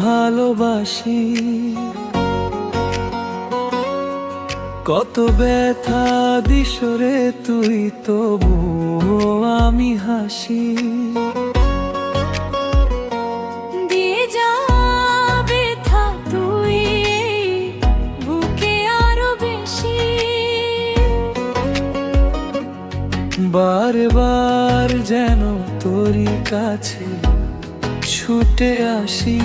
ভালোবাসি, কত ব্যথা দিস রে তুই, তবু আমি হাসি। দিয়ে যা ব্যথা তুই বুকে আরো বেশি, বারবার যেন তোরই কাছে ছুটে আসি।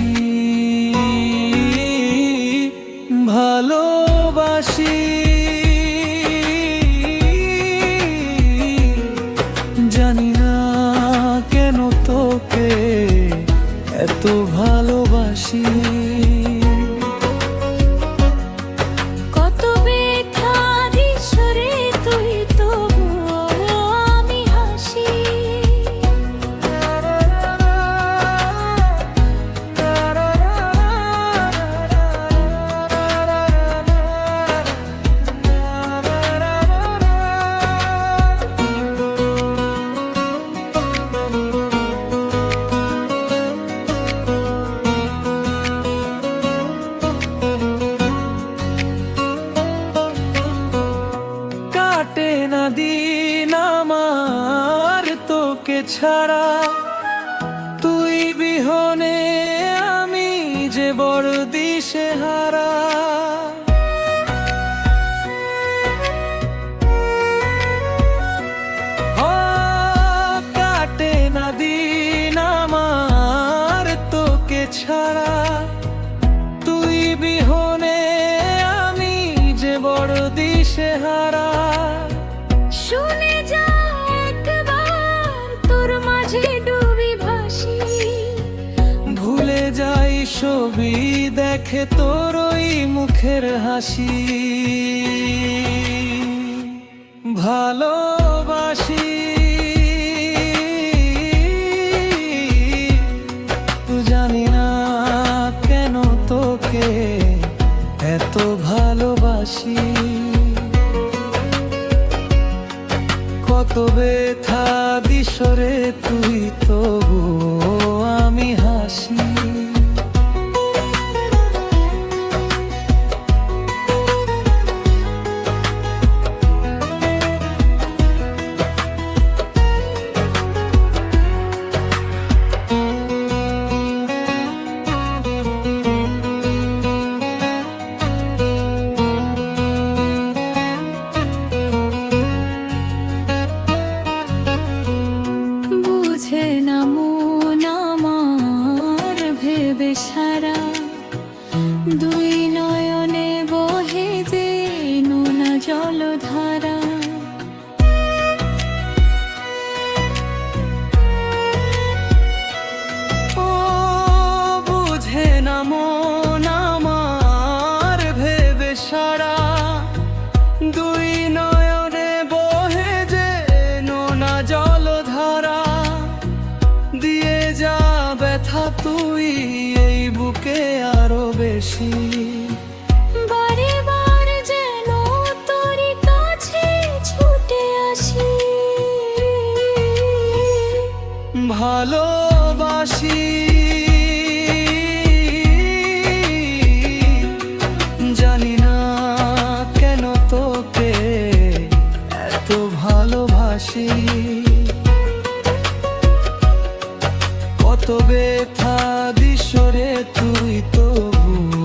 ভালোবাসি, জানি না কেন তোকে এত ভালোবাসি। কত ব্যথা দিস রে তুই, তবু আমি হাসি। কাটে না দিন আমার তোকে ছাড়া, তুই বিহনে আমি যে বড় দিশেহারা। কাটে না দিন আমার তোকে ছাড়া, তুই বিহনে আমি যে বড় দিশেহারা। শুনে যা একবার তোর মাঝে ডুবি ভাসি, ভুলে যাই ছবি দেখে তোর ওই মুখের হাসি। ভালোবাসি, জানি না কেন তোকে এত ভালোবাসি। কত ব্যথা দিস রে তুই, তবু আমি হাসি। বুঝে না মন আমার ভেবে সারা, দুই নয়নে বহে যে নোনা জলধারা। ও বুঝে না মন আমার ভেবে সারা, দুই নয়নে বহে যে নোনা জলধারা। দিয়ে যা ব্যথা তুই এই বুকে আরো বেশি, বারে বার যেন তোরই কাছে ছুটে আসি। ভালোবাসি, জানি না কেন তোকে এত ভালোবাসি। কত ব্যথা দিস রে তুই, তবু